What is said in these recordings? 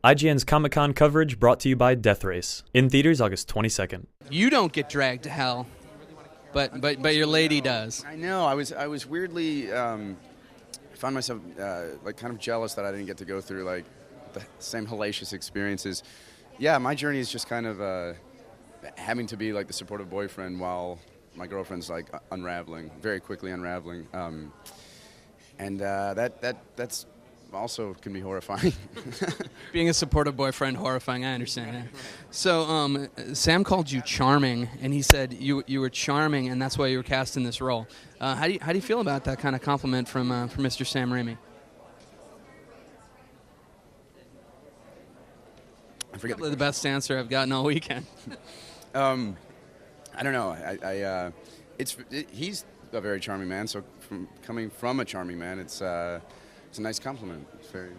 IGN's Comic-Con coverage brought to you by Death Race. In theaters August 22nd. You don't get dragged to hell, but your lady does. I know. I was weirdly found myself like kind of jealous that I didn't get to go through like the same hellacious experiences. Yeah, my journey is just kind of having to be like the supportive boyfriend while my girlfriend's like unraveling, very quickly unraveling, and that's also can be horrifying. Being a supportive boyfriend, horrifying. I understand that. So Sam called you charming, and he said you were charming, and that's why you were cast in this role. How do you feel about that kind of compliment from Mr. Sam Raimi? I forget the best answer I've gotten all weekend. I don't know. He's a very charming man. So coming from a charming man, it's a nice compliment. It's very.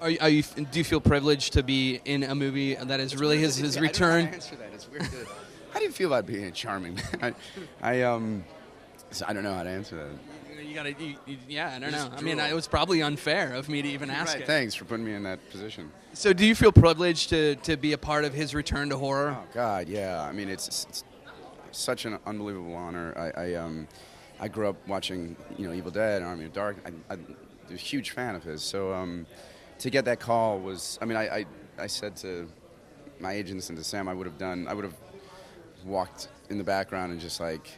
Do you feel privileged to be in a movie that is really his return? I don't know how to answer that. It's weird. How do you feel about being a charming man? I don't know how to answer that. Yeah, I don't know. I mean, it was probably unfair of me to even ask it. Thanks for putting me in that position. So do you feel privileged to be a part of his return to horror? Oh, God, yeah. I mean, it's such an unbelievable honor. I grew up watching, Evil Dead and Army of Dark. I'm a huge fan of his. So to get that call was, I mean, I said to my agents and to Sam, I would have walked in the background and just like,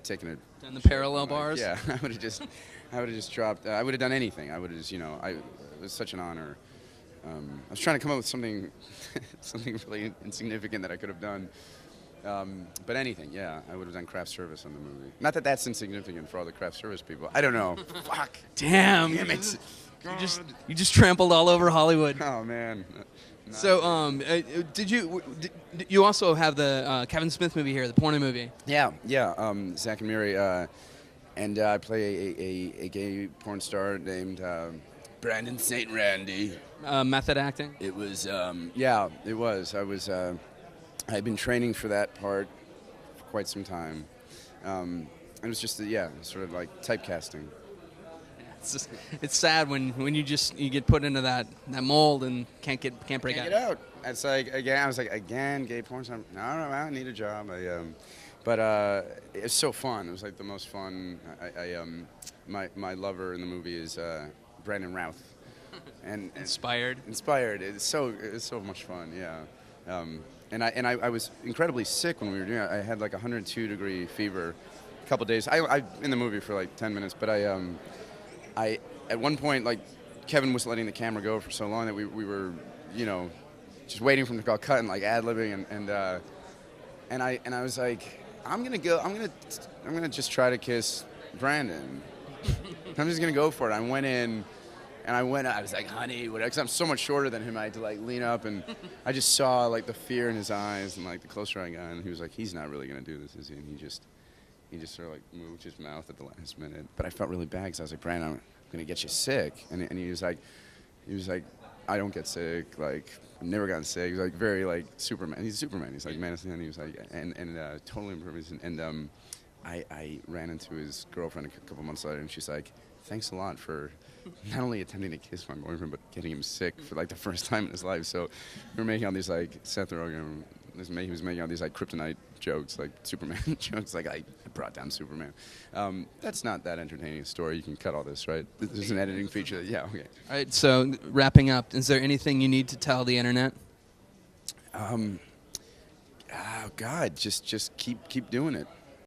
taken it. Done the parallel bars? Yeah, I would have just dropped. I would have done anything. I would have just, it was such an honor. I was trying to come up with something really insignificant that I could have done. But anything, yeah. I would have done craft service on the movie. Not that that's insignificant for all the craft service people. I don't know. Fuck. Damn it. You just trampled all over Hollywood. Oh, man. So, did you also have the Kevin Smith movie here, the porno movie? Yeah. Zach and Miri, and I play a gay porn star named Brandon St. Randy. Method acting? It was, yeah, it was. I had been training for that part for quite some time. It was just, sort of like typecasting. It's sad when you get put into that mold and can't break out. Get out. It's like again, gay porn star. No, I need a job. But it's so fun. It was like the most fun. My lover in the movie is Brandon Routh, and inspired. It's so much fun. Yeah. And I was incredibly sick when we were doing it. I had like 102-degree fever, a couple days. I in the movie for like 10 minutes, but I at one point, like, Kevin was letting the camera go for so long that we were, just waiting for him to call cut and like ad-libbing and I was like, I'm gonna just try to kiss Brandon. I'm just gonna go for it. I went in and I was like, honey, whatever, because I'm so much shorter than him. I had to like lean up and I just saw like the fear in his eyes, and like the closer I got, and he was like, he's not really gonna do this, is he? And he just sort of like moved his mouth at the last minute. But I felt really bad because I was like, Brandon, I'm going to get you sick. And he was like, I don't get sick. Like, I've never gotten sick. He was like very like Superman. He's Superman. He's like Man of Steel. And he was like, and totally impervious. And I ran into his girlfriend a couple months later, and she's like, thanks a lot for not only attempting to kiss my boyfriend, but getting him sick for like the first time in his life. So we were making all these like Seth Rogen. He was making all these like kryptonite jokes, like Superman jokes, like I brought down Superman. That's not that entertaining a story. You can cut all this, right? There's an editing feature. Yeah, okay. All right, so wrapping up, is there anything you need to tell the internet? Oh God, just keep doing it.